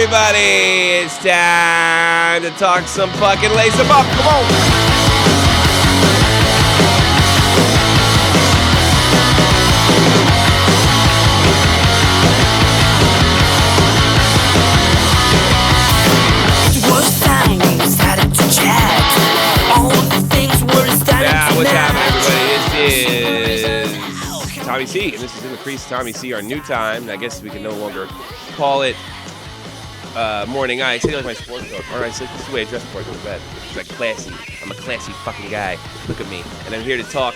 everybody. It's time to talk some fucking lace them up. Come on. What's happening, everybody? This is Tommy C, and this is In the Crease. Tommy C, our new time. I guess we can no longer call it morning. I say like my sports coat. All right, so this is the way I dress before I go to bed. It's like classy. I'm a classy fucking guy. Look at me. And I'm here to talk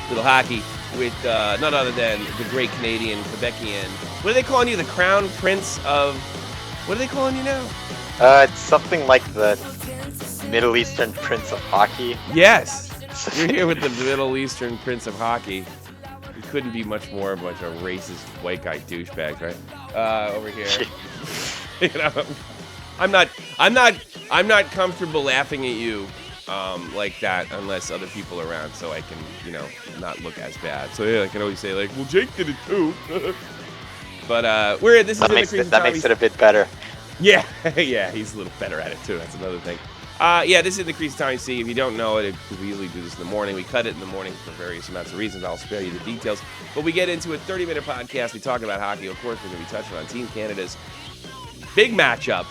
little hockey with none other than the great Canadian, Quebecian. What are they calling you? The Crown Prince of... What are they calling you now? It's something like the Middle Eastern Prince of Hockey. Yes. You're here with the Middle Eastern Prince of Hockey. You couldn't be much more of a bunch of racist white guy douchebags, right? Over here. You know, I'm not comfortable laughing at you like that unless other people are around, so I can, you know, not look as bad. So yeah, I can always say like, well, Jake did it too. But that makes it a bit better. Yeah, yeah, he's a little better at it too. That's another thing. Yeah, this is the Crease Tommy C. If you don't know it, we usually do this in the morning. We cut it in the morning for various amounts of reasons. I'll spare you the details. But we get into a 30-minute podcast. We talk about hockey. Of course, we're going to be touching on Team Canada's big matchup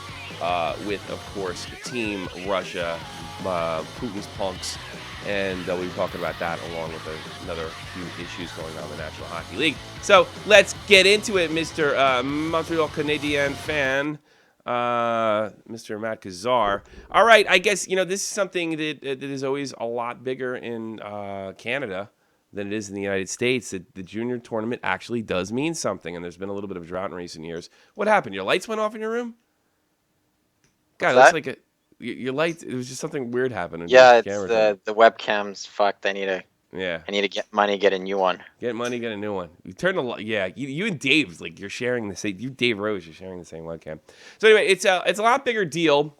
with, of course, Team Russia, Putin's punks. And we'll be talking about that along with another few issues going on in the National Hockey League. So let's get into it, Mr. Montreal Canadian fan. Mr. Matt Kazar. All right, I guess, you know, this is something that is always a lot bigger in Canada than it is in the United States. The junior tournament actually does mean something, and there's been a little bit of a drought in recent years. What happened? Your lights went off in your room? God, it looks like your lights. It was just something weird happened. Yeah, it's the webcam's fucked. I need to get money, get a new one. Get money, get a new one. You turn the light. Yeah, you and Dave's like you're sharing the same. You, Dave Rose, you're sharing the same webcam. So anyway, it's a lot bigger deal.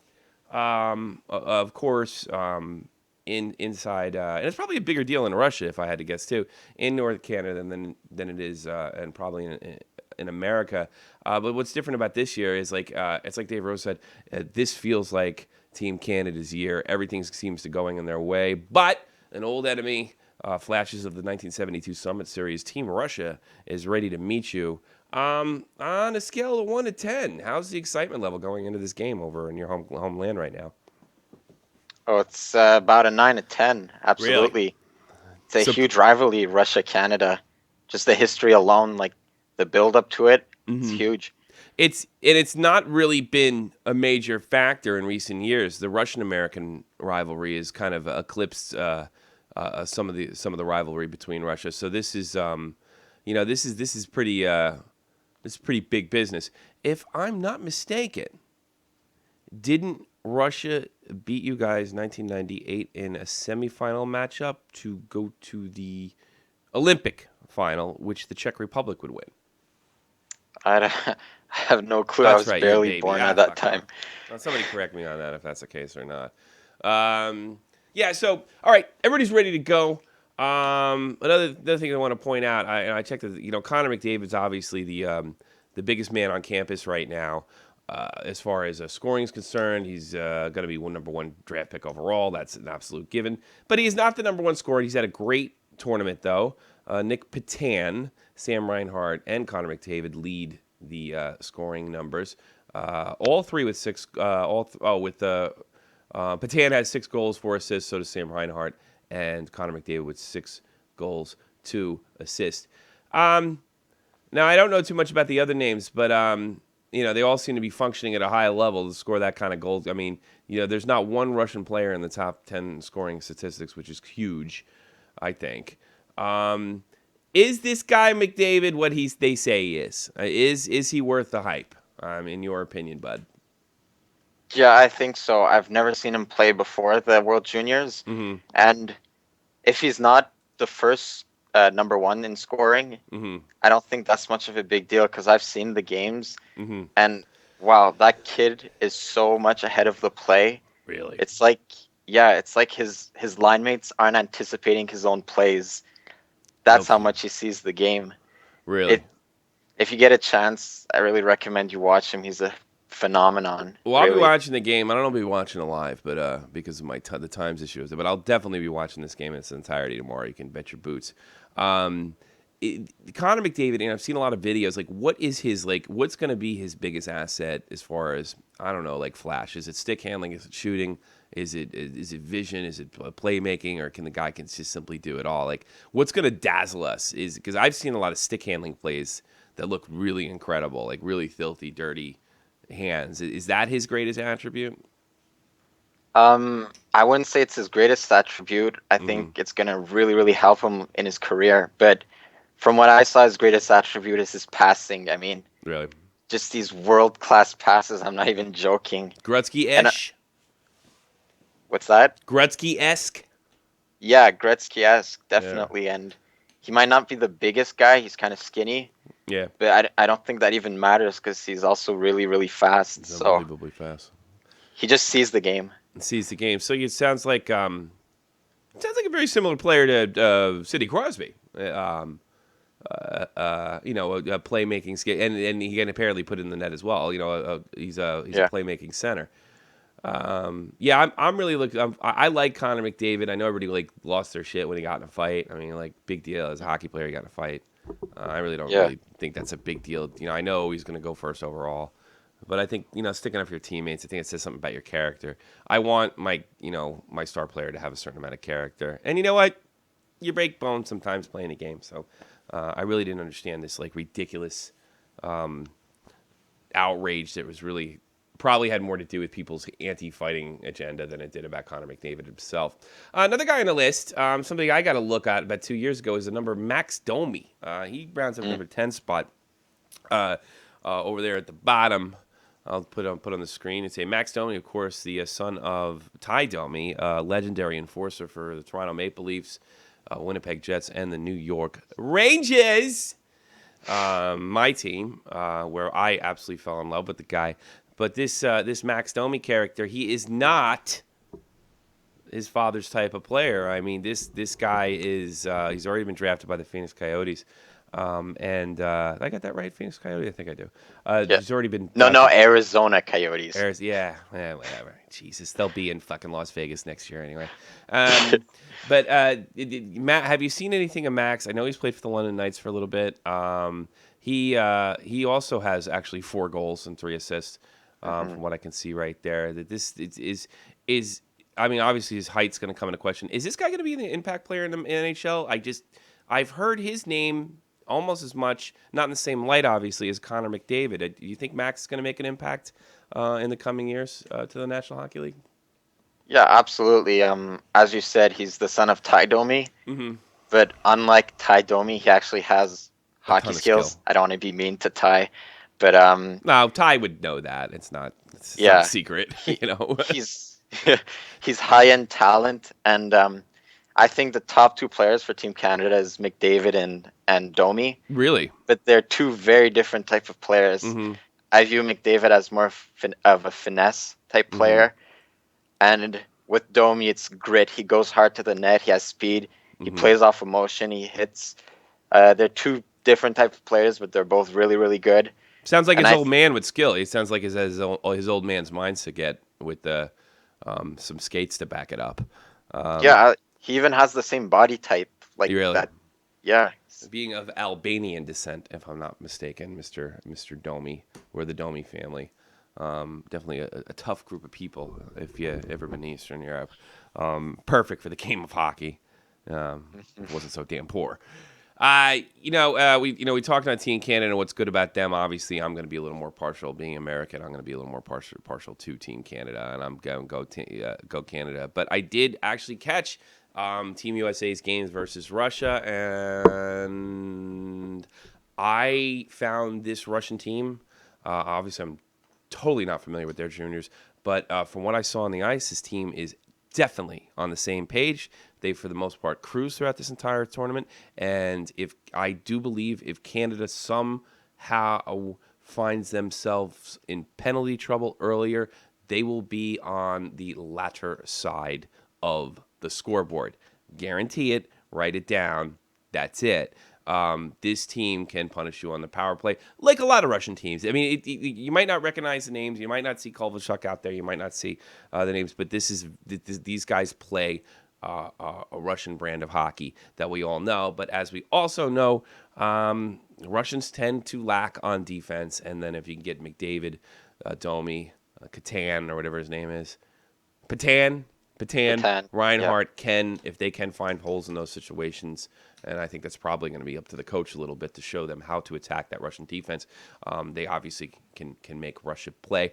Of course, inside, and it's probably a bigger deal in Russia, if I had to guess too, in North Canada than it is, and probably in America. But what's different about this year is like it's like Dave Rose said. This feels like Team Canada's year. Everything seems to going in their way, but an old enemy. Flashes of the 1972 Summit Series, Team Russia is ready to meet you. On a scale of 1 to 10, how's the excitement level going into this game over in your homeland right now? Oh, it's about a 9 to 10. Absolutely. Really? It's a huge rivalry, Russia-Canada. Just the history alone, like the build-up to it, It's huge. It's not really been a major factor in recent years. The Russian-American rivalry is kind of eclipsed some of the rivalry between Russia. So this is this is pretty big business. If I'm not mistaken, didn't Russia beat you guys 1998 in a semifinal matchup to go to the Olympic final, which the Czech Republic would win? I have no clue. I was barely born at that time. Well, somebody correct me on that if that's the case or not. Yeah, so, all right, everybody's ready to go. Another thing I want to point out, I checked that, Connor McDavid's obviously the biggest man on campus right now. As far as scoring is concerned, he's going to be number one draft pick overall. That's an absolute given. But he is not the number one scorer. He's had a great tournament, though. Nick Petan, Sam Reinhart, and Connor McDavid lead the scoring numbers. All three with six. Petan has 6 goals, 4 assists, so does Sam Reinhart, and Connor McDavid with 6 goals, 2 assists. Now, I don't know too much about the other names, but, they all seem to be functioning at a high level to score that kind of goals. I mean, there's not one Russian player in the top 10 scoring statistics, which is huge, I think. Is this guy McDavid what they say he is? Is he worth the hype, in your opinion, bud? Yeah, I think so. I've never seen him play before the World Juniors. Mm-hmm. And if he's not the first number one in scoring, I don't think that's much of a big deal because I've seen the games. And, wow, that kid is so much ahead of the play. Really? It's like his line mates aren't anticipating his own plays. That's how much he sees the game. Really? If you get a chance, I really recommend you watch him. He's a phenomenon. Well, I'll be Really. watching the game. I don't know if I'll be watching it live, but because of the times issues. But I'll definitely be watching this game in its entirety tomorrow. You can bet your boots. Um, Connor McDavid, and I've seen a lot of videos. Like, what is his What's going to be his biggest asset as far as I don't know, like flash? Is it stick handling? Is it shooting? Is it vision? Is it playmaking? Or can the guy just simply do it all? Like, what's going to dazzle us is because I've seen a lot of stick handling plays that look really incredible, like really filthy, dirty hands. Is that his greatest attribute? I wouldn't say it's his greatest attribute. I think it's gonna really, really help him in his career. But from what I saw, his greatest attribute is his passing. I mean, Really? just these world-class passes. I'm not even joking. And Gretzky-ish? what's that? Gretzky-esque? Yeah, Gretzky-esque, Yeah. definitely. And he might not be the biggest guy. He's kind of skinny. Yeah. But I don't think that even matters because he's also really, really fast. He's So unbelievably fast. he just sees the game. Sees the game. So it sounds like a very similar player to Sidney Crosby. A playmaking skill, and he can apparently put it in the net as well. He's a playmaking center. I'm really looking. I like Connor McDavid. I know everybody lost their shit when he got in a fight. I mean, big deal as a hockey player, he got in a fight. I really don't really think that's a big deal. I know he's going to go first overall, but I think sticking up for your teammates. I think it says something about your character. I want my star player to have a certain amount of character, and you know what? You break bones sometimes playing a game. So I really didn't understand this ridiculous outrage that was really probably had more to do with people's anti-fighting agenda than it did about Connor McDavid himself. Another guy on the list, something I got to look at about 2 years ago, is the number Max Domi. He rounds up number 10 spot over there at the bottom. I'll put on the screen and say Max Domi, of course, the son of Ty Domi, legendary enforcer for the Toronto Maple Leafs, Winnipeg Jets, and the New York Rangers. My team, where I absolutely fell in love with the guy. But this Max Domi character, he is not his father's type of player. I mean, this guy is he's already been drafted by the Phoenix Coyotes. I got that right, Phoenix Coyotes? I think I do. He's already been No, Arizona Coyotes. Yeah, whatever. Jesus, they'll be in fucking Las Vegas next year anyway. But Matt, have you seen anything of Max? I know he's played for the London Knights for a little bit. He also has actually 4 goals and 3 assists. From what I can see right there, that this is. I mean, obviously his height's going to come into question. Is this guy going to be an impact player in the NHL? I've heard his name almost as much, not in the same light, obviously, as Connor McDavid. Do you think Max is going to make an impact in the coming years to the National Hockey League? Yeah, absolutely. As you said, he's the son of Ty Domi. Mm-hmm. But unlike Ty Domi, he actually has hockey skills. I don't want to be mean to Ty. But no, Ty would know that. It's not a secret. He's high end talent, and I think the top 2 players for Team Canada is McDavid and Domi. Really? But they're 2 very different type of players. Mm-hmm. I view McDavid as more of a finesse type player, and with Domi, it's grit. He goes hard to the net. He has speed. He plays off emotion. He hits. They're 2 different types of players, but they're both really, really good. Sounds like his old man with skill. He sounds like his old man's mindset with some skates to back it up. He even has the same body type. Really? That. Yeah. Being of Albanian descent, if I'm not mistaken, Mr. Domi, or the Domi family. Definitely a tough group of people if you ever been to Eastern Europe. Perfect for the game of hockey. Wasn't so damn poor. We talked about Team Canada and what's good about them. Obviously, I'm going to be a little more partial. Being American, I'm going to be a little more partial to Team Canada, and I'm going to go Canada. But I did actually catch Team USA's games versus Russia, and I found this Russian team. Obviously, I'm totally not familiar with their juniors, but from what I saw on the ice, this team is definitely on the same page. They, for the most part, cruised throughout this entire tournament. And I do believe if Canada somehow finds themselves in penalty trouble earlier, they will be on the latter side of the scoreboard. Guarantee it. Write it down. That's it. this team can punish you on the power play, like a lot of Russian teams. I mean, you might not recognize the names. You might not see Kovalchuk out there. You might not see the names. But these guys play a Russian brand of hockey that we all know. But as we also know, Russians tend to lack on defense. And then if you can get McDavid, Domi, Katan, or whatever his name is, Patan, Reinhardt if they can find holes in those situations. And I think that's probably going to be up to the coach a little bit to show them how to attack that Russian defense. They obviously can make Russia play.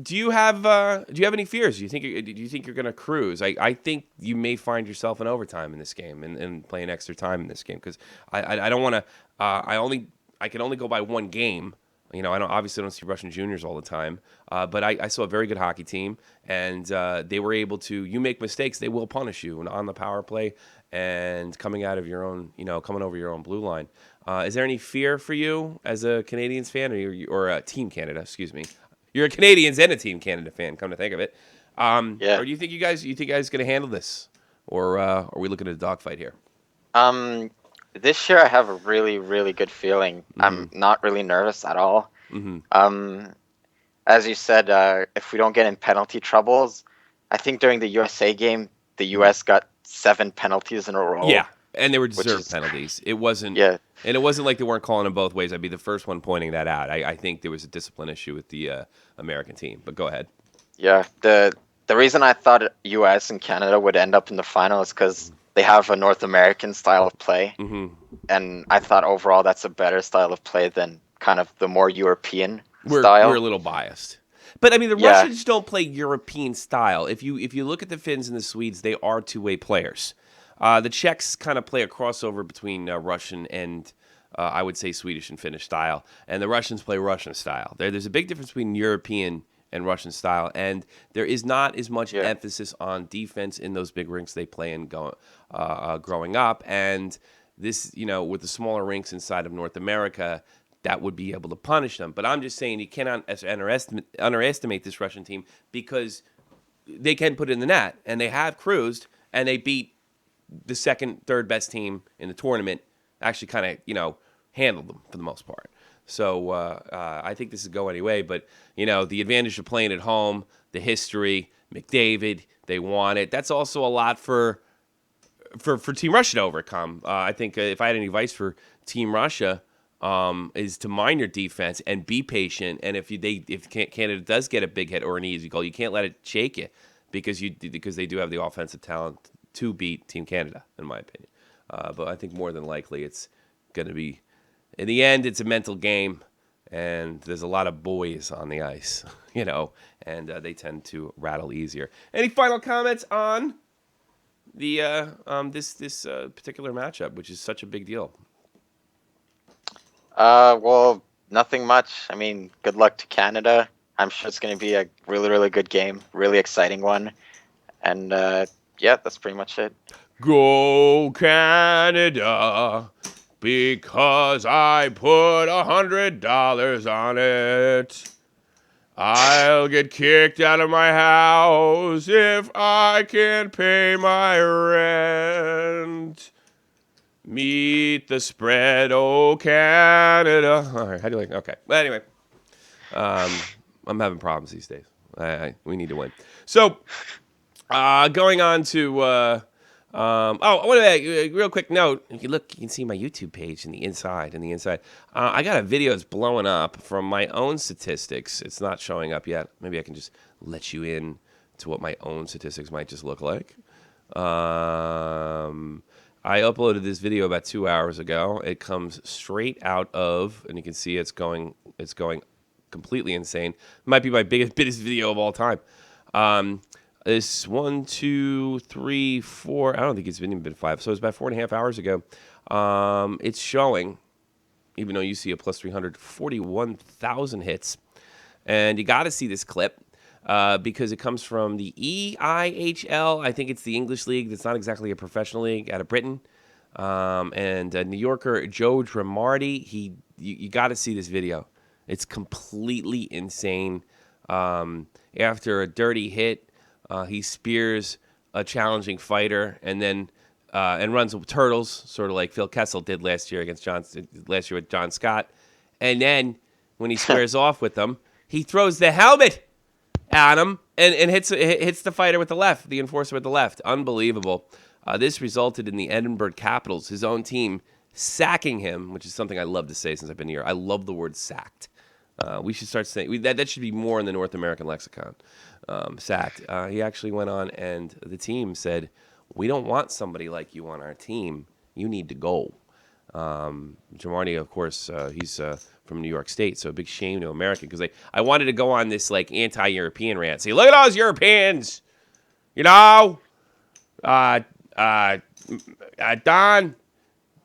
Do you have any fears? Do you think you're going to cruise? I think you may find yourself in overtime in this game and playing extra time in this game because I don't want to. I can only go by one game. You know, I obviously don't see Russian juniors all the time, but I saw a very good hockey team, and they were able to. You make mistakes, they will punish you on the power play and coming out of your own, coming over your own blue line. Is there any fear for you as a Canadians fan or a Team Canada? Excuse me. You're a Canadians and a Team Canada fan. Come to think of it, Or do you think you guys gonna handle this, or are we looking at a dogfight here? This year I have a really, really good feeling. Mm-hmm. I'm not really nervous at all. Mm-hmm. As you said, if we don't get in penalty troubles, I think during the USA game, the US got 7 penalties in a row. Yeah, and they were deserved penalties. It wasn't. Yeah. And it wasn't like they weren't calling them both ways. I'd be the first one pointing that out. I think there was a discipline issue with the American team. But go ahead. Yeah, the reason I thought US and Canada would end up in the final is because they have a North American style of play. Mm-hmm. And I thought overall that's a better style of play than kind of the more European style. We're a little biased. But, I mean, the Russians don't play European style. If you look at the Finns and the Swedes, they are two-way players. The Czechs kind of play a crossover between Russian and, I would say, Swedish and Finnish style. And the Russians play Russian style. There's a big difference between European and Russian style. And there is not as much emphasis on defense in those big rinks they play in growing up. And this, with the smaller rinks inside of North America, that would be able to punish them. But I'm just saying you cannot underestimate this Russian team because they can put it in the net. And they have cruised, and they beat the second, third best team in the tournament, actually kind of, handled them for the most part. So I think this is go anyway. But, the advantage of playing at home, the history, McDavid, they want it. That's also a lot for Team Russia to overcome. I think if I had any advice for Team Russia, is to mind your defense and be patient. And if Canada does get a big hit or an easy goal, you can't let it shake you because they do have the offensive talent to beat Team Canada, in my opinion. But I think more than likely it's going to be, in the end, it's a mental game, and there's a lot of boys on the ice, and they tend to rattle easier. Any final comments on the this particular matchup, which is such a big deal? Well, nothing much. I mean, good luck to Canada. I'm sure it's going to be a really, really good game, really exciting one, and that's pretty much it. Go Canada, because I put $100 on it. I'll get kicked out of my house if I can't pay my rent. Meet the spread, oh Canada. All right, how do you like? Okay, but anyway, I'm having problems these days. We need to win. So, going on to real quick note. If you look, you can see my YouTube page in the inside. I got a video that's blowing up from my own statistics. It's not showing up yet. Maybe I can just let you in to what my own statistics might just look like. I uploaded this video about 2 hours ago. It comes straight out of, and you can see it's going completely insane. It might be my biggest video of all time. This 1, 2, 3, 4. I don't think it's even been 5. So it's about 4.5 hours ago. It's showing, even though you see a plus 341,000 hits, and you got to see this clip. Because it comes from the EIHL. I think it's the English league. That's not exactly a professional league, out of Britain. And New Yorker Joe Dramardi, you got to see this video. It's completely insane. After a dirty hit, he spears a challenging fighter, and then and runs turtles, sort of like Phil Kessel did last year with John Scott. And then when he squares off with them, he throws the helmet at him and hits the fighter with the left, the enforcer with the left. Unbelievable. This resulted in the Edinburgh Capitals, his own team, sacking him, which is something I love to say since I've been here. I love the word sacked. We should start saying that should be more in the North American lexicon. Sacked. He actually went on, and the team said, "We don't want somebody like you on our team. You need to go." Jamarty, of course, he's from New York State, so a big shame to America because I wanted to go on this like anti-European rant. Say, look at those Europeans, you know. Don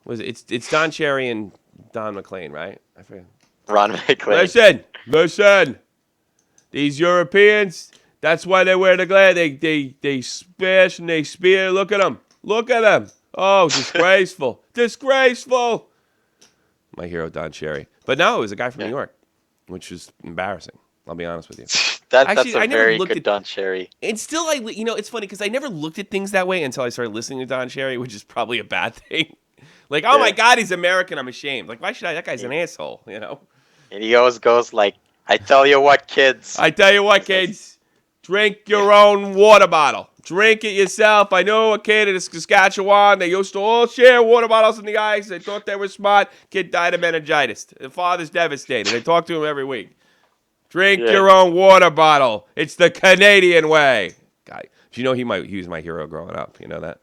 it's Don Cherry and Don McLean, right? I forget. Ron McLean. Listen. These Europeans, that's why they wear the glare. They smash and they spear. Look at them. Oh, disgraceful. Disgraceful. My hero, Don Cherry. But no, it was a guy from New York, which was embarrassing. I'll be honest with you. That's a very good Don Cherry. And still, it's funny because I never looked at things that way until I started listening to Don Cherry, which is probably a bad thing. Like, oh my God, he's American. I'm ashamed. Like, why should I? That guy's an asshole, you know? And he always goes like, I tell you what, kids. Drink your own water bottle. Drink it yourself. I know a kid in Saskatchewan. They used to all share water bottles in the ice. They thought they were smart. Kid died of meningitis. The father's devastated. They talk to him every week. Drink your own water bottle. It's the Canadian way. Guy, do you know he was my hero growing up? You know that?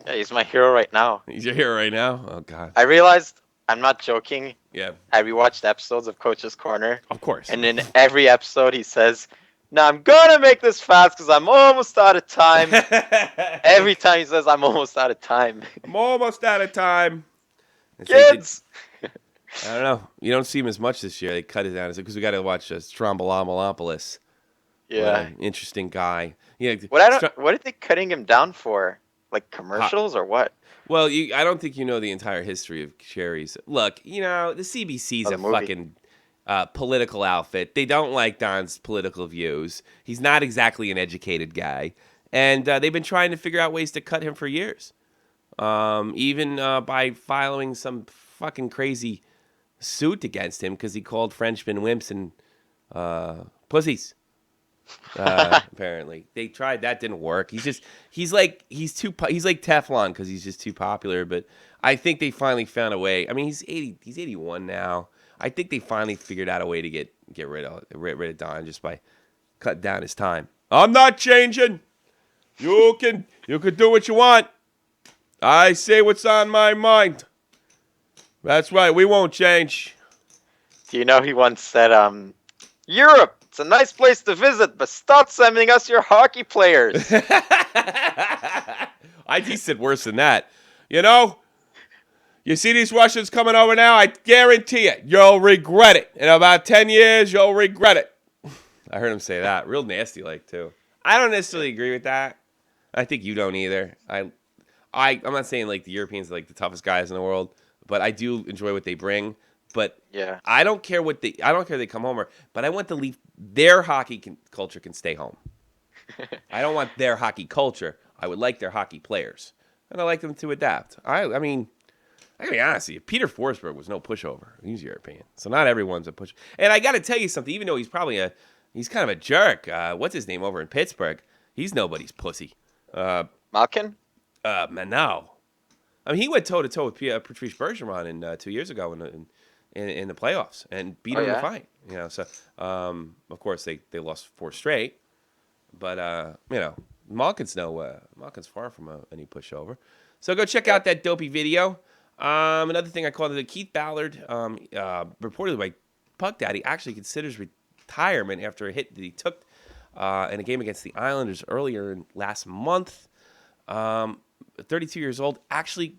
Yeah, he's my hero right now. He's your hero right now? Oh, God. I realized, I'm not joking. Yeah. I rewatched episodes of Coach's Corner. Of course. And in every episode, he says, "Now I'm gonna make this fast because I'm almost out of time." Every time he says, "I'm almost out of time." I'm almost out of time. Kids! I don't know. You don't see him as much this year. They cut it down because we got to watch Strombolopoulos. Yeah. Interesting guy. Yeah. What are they cutting him down for? Like commercials or what? Well, I don't think you know the entire history of Cherries. Look, the CBC's a fucking political outfit. They don't like Don's political views. He's not exactly an educated guy. And they've been trying to figure out ways to cut him for years. Even by filing some fucking crazy suit against him because he called Frenchmen wimps and pussies. Apparently they tried, that didn't work. He's like Teflon because he's just too popular. But I think they finally found a way. I mean, he's 81 now. I think they finally figured out a way to get rid of Don just by cutting down his time. I'm not changing. You can do what you want. I say what's on my mind. That's right. We won't change. Do you know he once said, Europe, it's a nice place to visit, but stop sending us your hockey players. He said worse than that. You see these Russians coming over now? I guarantee it. You'll regret it. In about 10 years, you'll regret it. I heard him say that. Real nasty like, too. I don't necessarily agree with that. I think you don't either. I'm not saying like the Europeans are like the toughest guys in the world, but I do enjoy what they bring. But yeah, I don't care if they come home but I want to leave their hockey culture can stay home. I don't want their hockey culture. I would like their hockey players, and I like them to adapt. I mean, I gotta be honest with you, Peter Forsberg was no pushover. He's European, so not everyone's a push. And I got to tell you something. Even though he's probably he's kind of a jerk. What's his name over in Pittsburgh? He's nobody's pussy. Malkin? No. I mean, he went toe to toe with Patrice Bergeron 2 years ago in the playoffs and beat him in the fight. So of course they lost 4 straight, but Malkin's far from any pushover. So go check out that dopey video. Another thing I called it, Keith Ballard, reportedly by Puck Daddy, actually considers retirement after a hit that he took in a game against the Islanders earlier last month. 32 years old, actually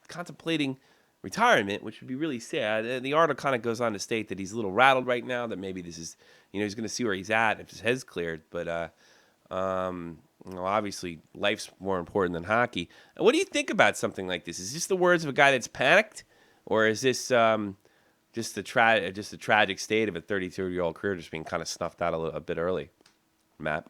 contemplating retirement, which would be really sad. And the article kind of goes on to state that he's a little rattled right now, that maybe this is, he's going to see where he's at if his head's cleared. But obviously, life's more important than hockey. What do you think about something like this? Is this the words of a guy that's panicked, or is this just the tragic state of a 32-year-old career just being kind of snuffed out a bit early, Matt?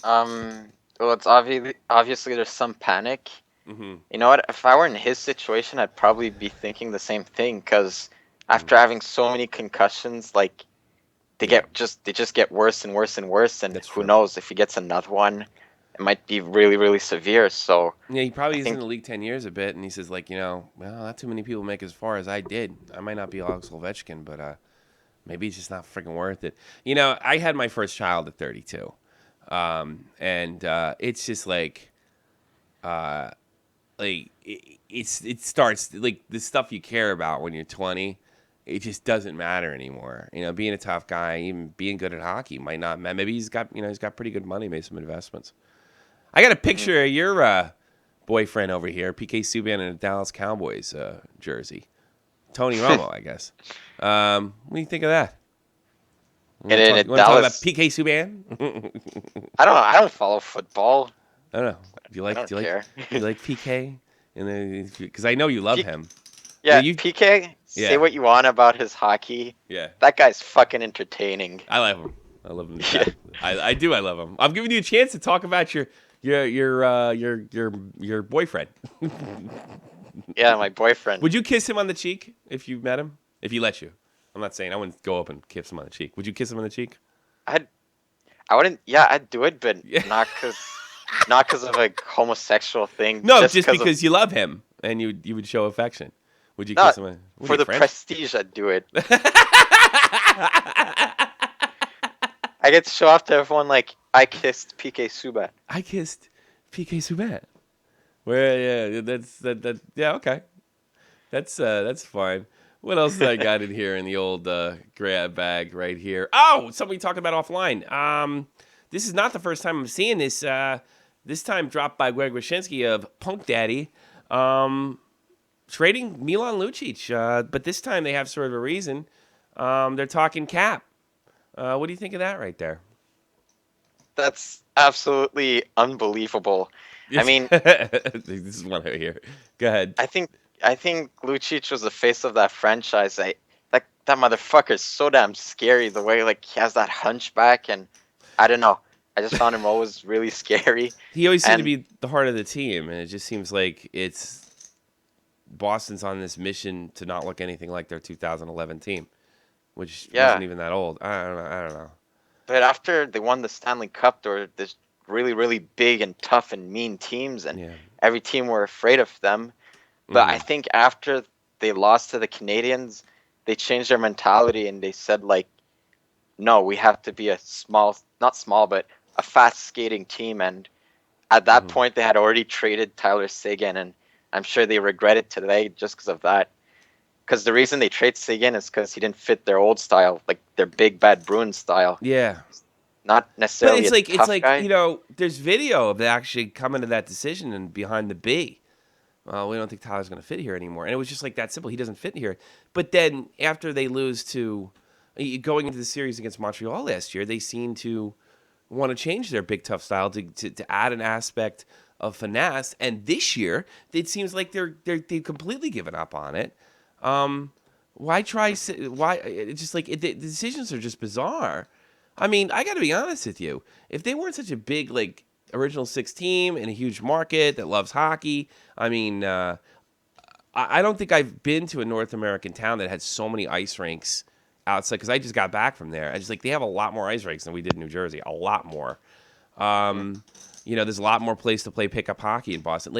Well, it's obviously there's some panic, You know what? If I were in his situation, I'd probably be thinking the same thing. Because after having so many concussions, like they just get worse and worse and worse. And That's who true. knows if he gets another one, it might be really really severe. So Yeah, he I probably is in think the league 10 years a bit, and he says, like, well, not too many people make as far as I did. I might not be Alex Ovechkin, but maybe it's just not freaking worth it. I had my first child at 32, and it's just it starts, like, the stuff you care about when you're 20, it just doesn't matter anymore. Being a tough guy, even being good at hockey might not. Maybe he's got pretty good money, made some investments. I got a picture of your boyfriend over here, PK Subban in a Dallas Cowboys jersey. Tony Romo, I guess. What do you think of that? You and want in to talk about Dallas, PK Subban? I don't follow football. I don't know. I don't care. Do you like PK? And because I know you love P- him. yeah, You PK. Say yeah what you want about his hockey. yeah. That guy's fucking entertaining. I love him. I love him to Yeah, death. I do. I love him. I'm giving you a chance to talk about your boyfriend. yeah, my boyfriend. Would you kiss him on the cheek if you met him? If he let you? I'm not saying I wouldn't go up and kiss him on the cheek. Would you kiss him on the cheek? I'd, I wouldn't. Yeah, I'd do it, but Yeah. not cause of a homosexual thing. No, just 'cause because you love him and you would show affection. Would you no, kiss him? What are for you, the French? prestige, I'd do it. I get to show off to everyone like I kissed PK Subban. I kissed PK Subban. Well, yeah, yeah, okay. That's fine. What else did I got in here in the old grab bag right here? Oh, somebody talking about offline. This is not the first time I'm seeing this. This time dropped by Greg Wyshynski of Punk Daddy, trading Milan Lucic. But this time they have sort of a reason. They're talking cap. What do you think of that right there? That's absolutely unbelievable. I mean, this is one over here. Go ahead. I think Lucic was the face of that franchise. That motherfucker is so damn scary. The way like he has that hunchback, and I don't know. I just found him always really scary. He always seemed to And be the heart of the team, and it just seems like Boston's on this mission to not look anything like their 2011 team, which wasn't yeah, even that old. I don't know. but after they won the Stanley Cup, there were this really really big and tough and mean teams, and Yeah. every team were afraid of them. But I think after they lost to the Canadians, they changed their mentality and they said like, no, we have to be a small, not small, but a fast skating team. And at that point, they had already traded Tyler Seguin, and I'm sure they regret it today just because of that. Because the reason they trade Seguin is because he didn't fit their old style, like their big bad Bruins style. Yeah. Not But necessarily it's a like tough guy. there's video of actually coming to that decision and behind the B. Well, we don't think Tyler's going to fit here anymore. And it was just like that simple. He doesn't fit here. But then after they lose to going into the series against Montreal last year, they seem to want to change their big tough style to add an aspect of finesse. And this year, it seems like they've completely given up on it. Why try? Why? It's just like the decisions are just bizarre. I mean, I got to be honest with you. If they weren't such a big original six team in a huge market that loves hockey, I mean, I don't think I've been to a North American town that had so many ice rinks outside. Because I just got back from there. I just they have a lot more ice rinks than we did in New Jersey. A lot more. There's a lot more place to play pickup hockey in Boston.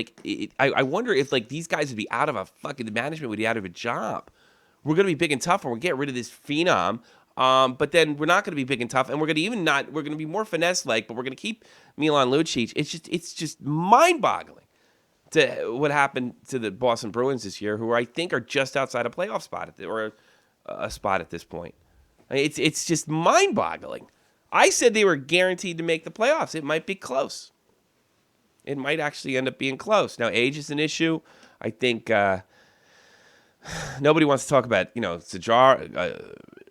I wonder if these guys would be out of the management would be out of a job. We're gonna be big and tough, and we're get rid of this phenom. But then we're not going to be big and tough, and we're going to be more finesse-like, but we're going to keep Milan Lucic. It's just mind-boggling to what happened to the Boston Bruins this year, who I think are just outside a playoff spot or a spot at this point. I mean, it's just mind-boggling. I said they were guaranteed to make the playoffs. It might be close. It might actually end up being close. Now, age is an issue. I think nobody wants to talk about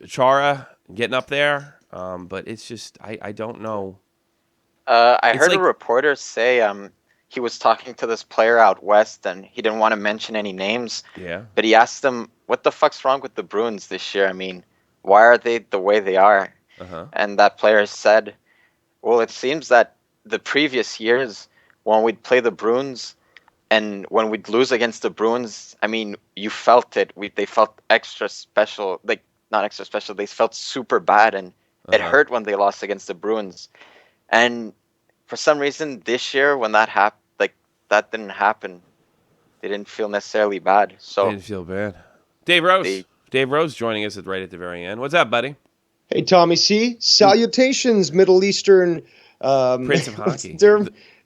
Chara getting up there, but it's just I don't know. I heard a reporter say he was talking to this player out west, and he didn't want to mention any names. Yeah. But he asked them, "What the fuck's wrong with the Bruins this year? I mean, why are they the way they are?" And that player said, "Well, it seems that the previous years when we'd play the Bruins, And when we'd lose against the Bruins, I mean, you felt it. They felt extra special, like not extra special. They felt super bad, and it hurt when they lost against the Bruins. And for some reason, this year when that happened, like that didn't happen. They didn't feel necessarily bad. So they didn't feel bad. Dave Rose. Dave Rose joining us right at the very end. What's up, buddy? Hey, Tommy C. Salutations, Middle Eastern Prince of Hockey.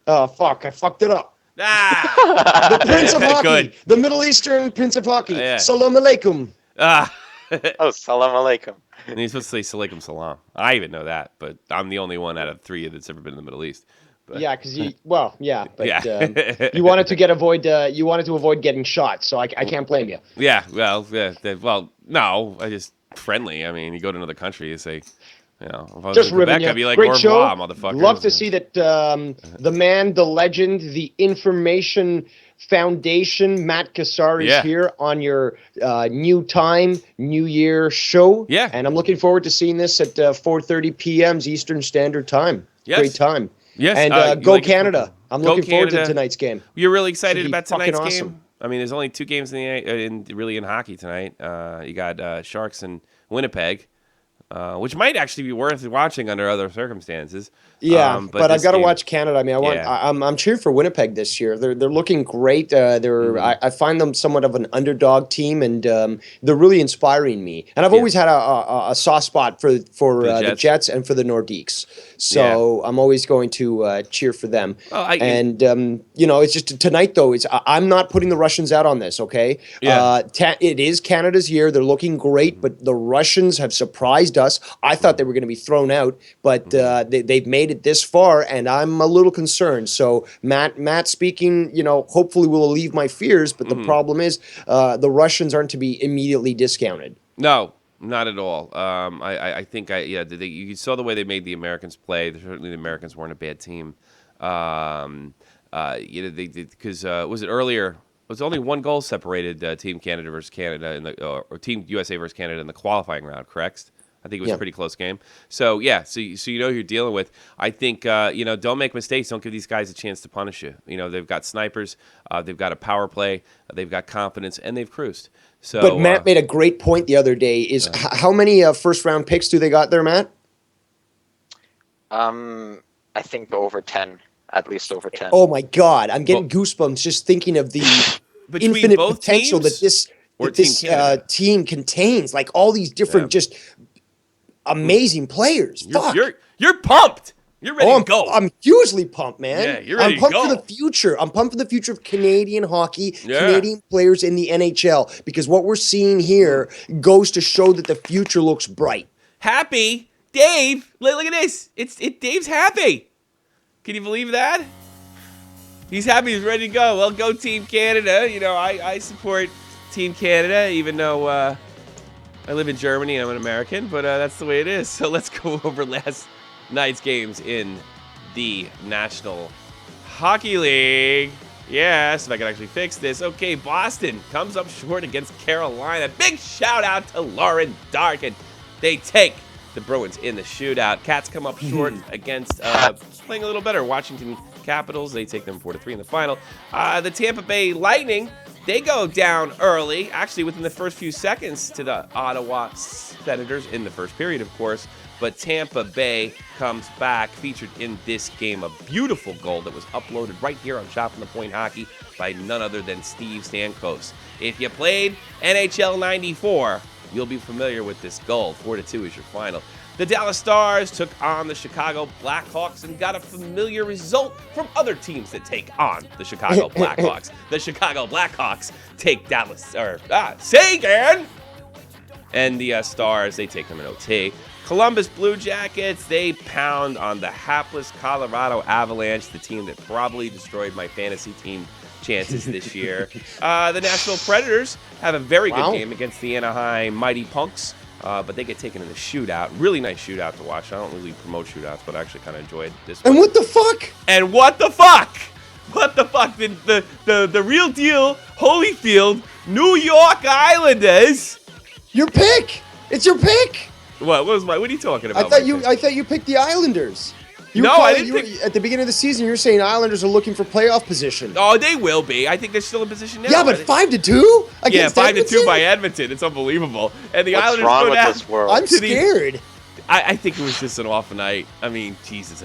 Oh, fuck. I fucked it up. Ah! The Prince of Hockey. Good. The Middle Eastern Prince of Hockey. Yeah. Salam alaikum. Ah. Oh, salam alaikum. And he's supposed to say Salaikum Salam. I even know that, but I'm the only one out of 3 that's ever been in the Middle East. But. Yeah, because but Yeah. you wanted to avoid getting shot, so I can't blame you. Yeah, well, no, I just friendly. I mean, you go to another country, you say, you know, if I was Just in Quebec, ribbing you. I'd be like, Great au show. revoir, motherfucker. Love to see that the man, the legend, the information foundation, Matt Cassar is here on your new time, New Year show. Yeah. And I'm looking forward to seeing this at 4:30 p.m. Eastern Standard Time. Yes. Great time. Yes. And go Canada. I'm looking forward Canada. to tonight's game. You're really excited about fucking tonight's awesome. game? I mean, there's only 2 games in hockey tonight. You got Sharks and Winnipeg, which might actually be worth watching under other circumstances. Yeah, but I've got to watch Canada. I mean, Yeah. I'm cheering for Winnipeg this year. They're looking great. I find them somewhat of an underdog team, and they're really inspiring me. And I've always had a soft spot for the Jets and for the Nordiques. So I'm always going to cheer for them. It's just tonight though. I'm not putting the Russians out on this. Okay, it is Canada's year. They're looking great, but the Russians have surprised us. I thought they were going to be thrown out, but they've made it this far, and I'm a little concerned. So Matt speaking, hopefully will alleviate my fears, but the problem is the Russians aren't to be immediately discounted. No, not at all. I think you saw the way they made the Americans play. Certainly the Americans weren't a bad team. Because was it earlier? It was only 1 goal separated Team Canada versus Canada or Team USA versus Canada in the qualifying round, correct? I think it was a pretty close game. So, so you know who you're dealing with. I think, don't make mistakes. Don't give these guys a chance to punish you. They've got snipers. They've got a power play. They've got confidence, and they've cruised. So, but Matt made a great point the other day. Is how many first-round picks do they got there, Matt? I think over 10. At least over 10. Oh, my God. I'm getting goosebumps just thinking of the infinite potential that this team contains. Like all these different just amazing players. You're pumped. You're ready to go. I'm hugely pumped, man. Yeah, you're ready I'm pumped to go. for the future. I'm pumped for the future of Canadian hockey, Canadian players in the NHL, because what we're seeing here goes to show that the future looks bright. Happy? Dave, look at this. Dave's happy. Can you believe that? He's happy. He's ready to go. Well, go Team Canada. I support Team Canada, even though I live in Germany and I'm an American, but that's the way it is. So let's go over last night's games in the National Hockey League. Yes, if I can actually fix this. Okay, Boston comes up short against Carolina. Big shout out to Lauren Darkin. They take the Bruins in the shootout. Cats come up short against playing a little better Washington Capitals. They take them 4-3 in the final. The Tampa Bay Lightning, they go down early, actually within the first few seconds to the Ottawa Senators in the first period, of course. But Tampa Bay comes back, featured in this game. A beautiful goal that was uploaded right here on Shot from the Point Hockey by none other than Steve Stamkos. If you played NHL 94, you'll be familiar with this goal. 4-2 is your final. The Dallas Stars took on the Chicago Blackhawks and got a familiar result from other teams that take on the Chicago Blackhawks. The Chicago Blackhawks take Sagan! And the Stars, they take them in OT. Columbus Blue Jackets, they pound on the hapless Colorado Avalanche, the team that probably destroyed my fantasy team chances this year. The Nashville Predators have a very good game against the Anaheim Mighty Punks, but they get taken in the shootout. Really nice shootout to watch. I don't really promote shootouts, but I actually kind of enjoyed this one. And what the fuck? And what the fuck? What the fuck? The real deal, Holyfield, New York Islanders. Your pick. It's your pick. What are you talking about? I thought you picked the Islanders. I didn't think... At the beginning of the season, you're saying Islanders are looking for playoff position. Oh, they will be. I think they're still in position now. Yeah, but 5-2 against Yeah, 5-2 by Edmonton. It's unbelievable. And the Islanders wrong go with down. this world? I'm scared. I think it was just an off night. I mean, Jesus,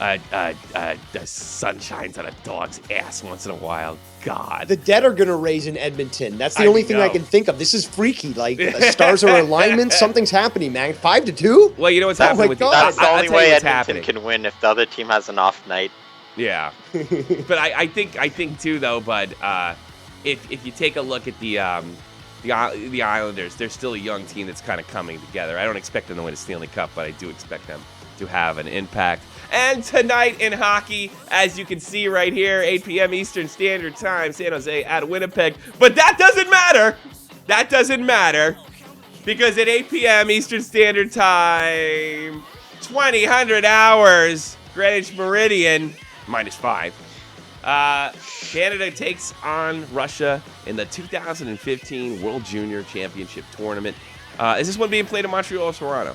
the sun shines on a dog's ass once in a while. God. The dead are going to raise in Edmonton. That's the only thing I can think of. This is freaky. Like, the stars are in alignment. Something's happening, man. 5-2? Well, you know what's happening with That's the only way Edmonton happening. can win if the other team has an off night. Yeah. But I think too, though, Bud, if you take a look at the Islanders, they're still a young team that's kind of coming together. I don't expect them to win a Stanley Cup, but I do expect them to have an impact. And tonight in hockey, as you can see right here, 8 p.m. Eastern Standard Time, San Jose at Winnipeg. But that doesn't matter. That doesn't matter. Because at 8 p.m. Eastern Standard Time, 2000 hours, Greenwich Meridian, -5. Canada takes on Russia in the 2015 World Junior Championship Tournament. Is this one being played in Montreal or Toronto?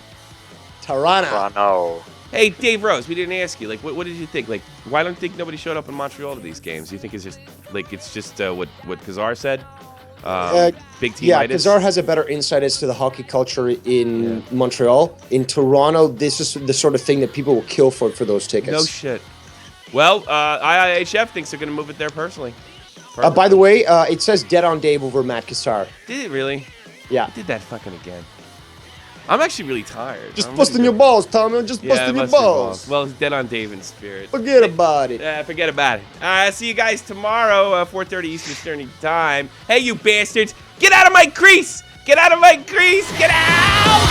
Toronto. Hey, Dave Rose, we didn't ask you. Like, what did you think? Like, why don't you think nobody showed up in Montreal to these games? Do you think it's just what Kazar said? Big team. Yeah, Kazar has a better insight as to the hockey culture in Montreal. In Toronto, this is the sort of thing that people will kill for those tickets. No shit. Well, IIHF thinks they're going to move it there personally. By the way, it says dead on Dave over Matt Kazar. Did it really? Yeah. He did that fucking again. I'm actually really tired. Just busting your balls, Tommy. I'm just busting your balls. Well, it's dead on Dave in spirit. Forget about it. Yeah, forget about it. See you guys tomorrow, 4:30 Eastern Standard Time. Hey, you bastards. Get out of my crease. Get out of my crease. Get out.